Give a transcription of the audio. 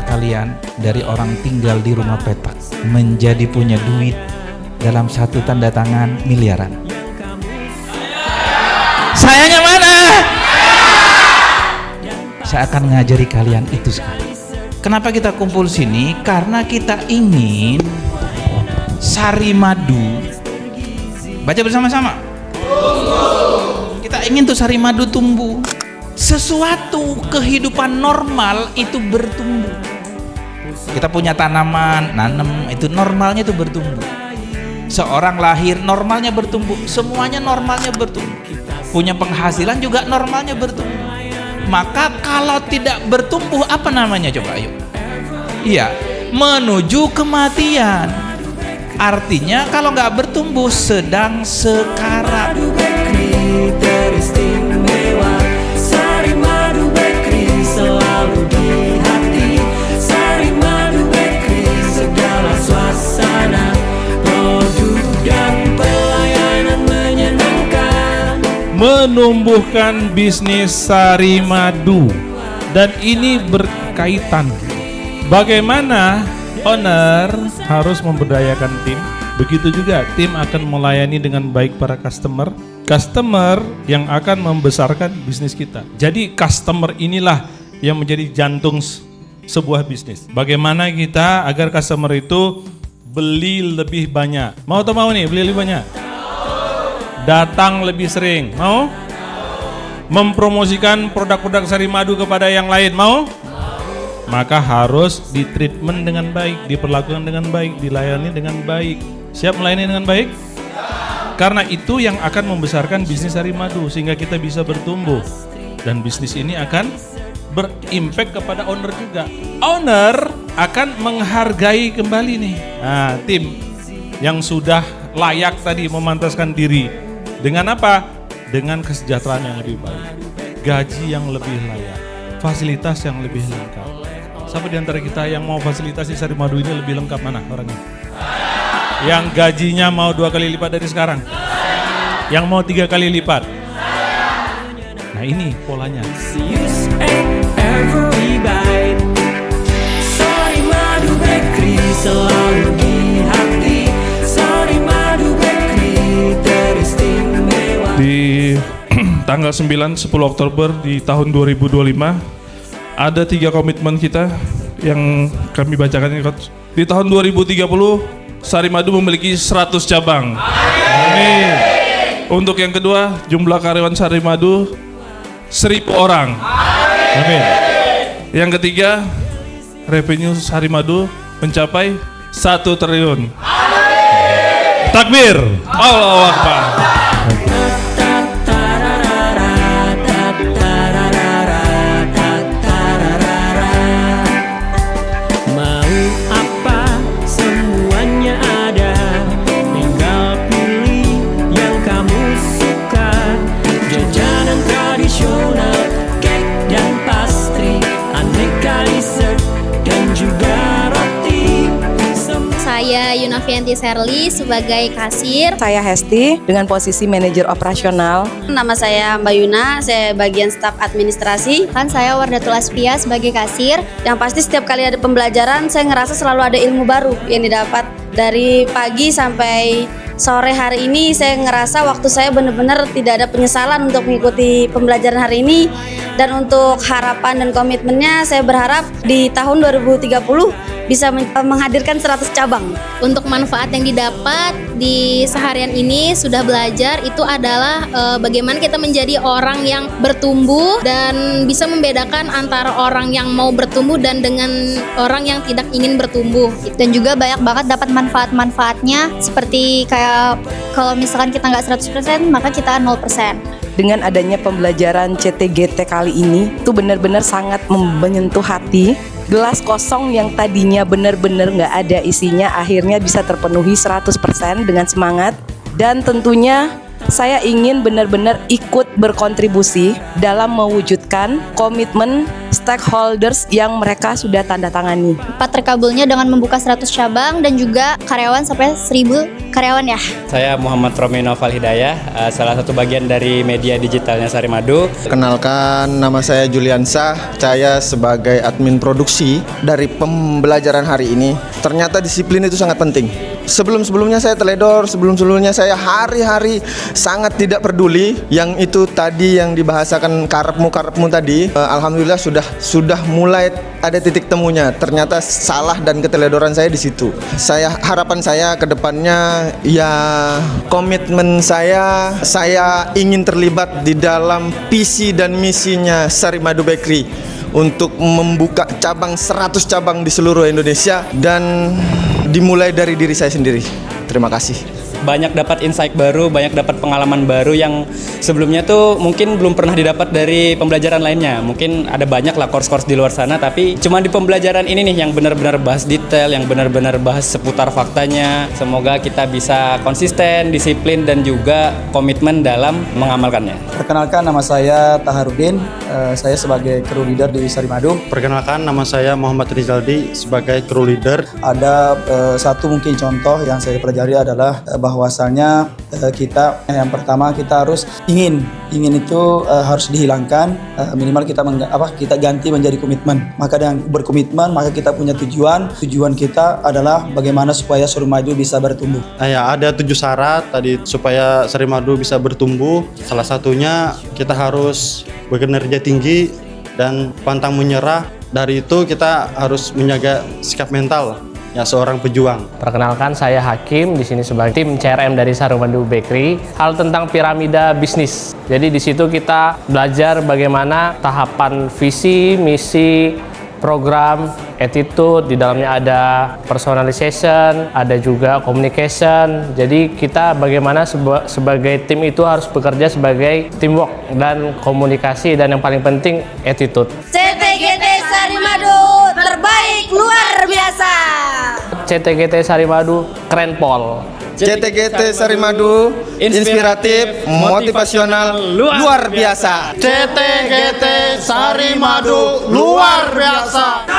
kalian dari orang tinggal di rumah petak menjadi punya duit dalam satu tanda tangan miliaran. Sayangnya mana? Saya akan ngajari kalian itu sekarang. Kenapa kita kumpul sini? Karena kita ingin sari madu. Baca bersama-sama. Kita ingin tuh sari madu tumbuh. Sesuatu kehidupan normal itu bertumbuh. Kita punya tanaman, nanam, itu normalnya itu bertumbuh. Seorang lahir normalnya bertumbuh, semuanya normalnya bertumbuh. Punya penghasilan juga normalnya bertumbuh. Maka kalau tidak bertumbuh apa namanya coba ayo? Iya, menuju kematian. Artinya kalau nggak bertumbuh sedang sekarat. Menumbuhkan bisnis sari madu, dan ini berkaitan bagaimana owner harus memberdayakan tim, begitu juga tim akan melayani dengan baik para customer yang akan membesarkan bisnis kita. Jadi customer inilah yang menjadi jantung sebuah bisnis. Bagaimana kita agar customer itu beli lebih banyak? Mau atau mau nih beli lebih banyak? Datang lebih sering, mau? Mempromosikan produk-produk sari madu kepada yang lain, mau? Maka harus ditreatment dengan baik, diperlakukan dengan baik, dilayani dengan baik. Siap melayani dengan baik? Karena itu yang akan membesarkan bisnis sari madu sehingga kita bisa bertumbuh. Dan bisnis ini akan berimpact kepada owner juga. Owner akan menghargai kembali nih. Nah, tim yang sudah layak tadi memantaskan diri. Dengan apa? Dengan kesejahteraan yang lebih baik, gaji yang lebih layak, fasilitas yang lebih lengkap. Siapa di antara kita yang mau fasilitas di sari madu ini lebih lengkap, mana orangnya? Yang gajinya mau 2 kali lipat dari sekarang? Yang mau 3 kali lipat? Nah ini polanya. Sari madu bakery selalu di hati. Sari madu bakery teristimewa. Di tanggal 9-10 Oktober di tahun 2025 ada 3 komitmen kita yang kami bacakan ini, Coach. Di tahun 2030 Sari Madu memiliki 100 cabang. Amin. Untuk yang kedua, jumlah karyawan Sari Madu 1000 orang. Amin. Yang ketiga, revenue Sari Madu mencapai 1 triliun. Takbir. Allahu Akbar. Saya Yunafianti Serli sebagai kasir. Saya Hesti dengan posisi manajer operasional. Nama saya Mbak Yuna, saya bagian staf administrasi. Kan saya Wardatul Asfia sebagai kasir. Yang pasti setiap kali ada pembelajaran saya ngerasa selalu ada ilmu baru yang didapat. Dari pagi sampai sore hari ini saya ngerasa waktu saya benar-benar tidak ada penyesalan untuk mengikuti pembelajaran hari ini. Dan untuk harapan dan komitmennya saya berharap di tahun 2030 bisa menghadirkan 100 cabang. Untuk manfaat yang didapat di seharian ini sudah belajar itu adalah bagaimana kita menjadi orang yang bertumbuh dan bisa membedakan antara orang yang mau bertumbuh dan dengan orang yang tidak ingin bertumbuh. Dan juga banyak banget dapat manfaat-manfaatnya seperti kayak kalau misalkan kita nggak 100% maka kita 0%. Dengan adanya pembelajaran CTGT kali ini itu benar-benar sangat menyentuh hati. Gelas kosong yang tadinya benar-benar nggak ada isinya akhirnya bisa terpenuhi 100% dengan semangat. Dan tentunya saya ingin benar-benar ikut berkontribusi dalam mewujudkan komitmen stakeholders yang mereka sudah tanda tangani. Cepat terkabulnya dengan membuka 100 cabang dan juga karyawan sampai 1000 karyawan ya. Saya Muhammad Romi Noval Hidayah, salah satu bagian dari media digitalnya Sarimadu. Kenalkan, nama saya Juliansa. Saya sebagai admin produksi dari pembelajaran hari ini. Ternyata disiplin itu sangat penting. Sebelum-sebelumnya saya teledor, sebelum-sebelumnya saya hari-hari sangat tidak peduli. Yang itu tadi yang dibahasakan karepmu tadi, alhamdulillah sudah mulai ada titik temunya. Ternyata salah dan keteledoran saya di situ. Harapan saya ke depannya ya komitmen saya ingin terlibat di dalam visi dan misinya Sarimadu Bakery untuk membuka 100 cabang di seluruh Indonesia dan dimulai dari diri saya sendiri. Terima kasih. Banyak dapat insight baru, banyak dapat pengalaman baru yang sebelumnya tuh mungkin belum pernah didapat dari pembelajaran lainnya. Mungkin ada banyak lah course-course di luar sana, tapi cuma di pembelajaran ini nih yang benar-benar bahas detail, yang benar-benar bahas seputar faktanya. Semoga kita bisa konsisten, disiplin, dan juga komitmen dalam mengamalkannya. Perkenalkan, nama saya Taharudin, saya sebagai crew leader di Sarimadu. Perkenalkan, nama saya Muhammad Rizaldi sebagai crew leader. Ada satu mungkin contoh yang saya pelajari adalah bahwasanya kita yang pertama kita harus ingin itu harus dihilangkan, minimal kita ganti menjadi komitmen. Maka dengan berkomitmen maka kita punya tujuan kita adalah bagaimana supaya Sarimadu bisa bertumbuh. Ya, ada 7 syarat tadi supaya Sarimadu bisa bertumbuh. Salah satunya kita harus bekerja tinggi dan pantang menyerah. Dari itu kita harus menjaga sikap mental ya seorang pejuang. Perkenalkan, saya Hakim di sini sebagai tim CRM dari Sarimadu Bakery. Hal tentang piramida bisnis. Jadi di situ kita belajar bagaimana tahapan visi, misi, program, attitude, di dalamnya ada personalization, ada juga communication. Jadi kita bagaimana sebagai tim itu harus bekerja sebagai teamwork dan komunikasi, dan yang paling penting attitude. CTGT Sarimadu terbaik luar biasa. CTGT Sarimadu keren pol. CTGT Sarimadu inspiratif, motivasional, luar biasa. CTGT Sarimadu luar biasa.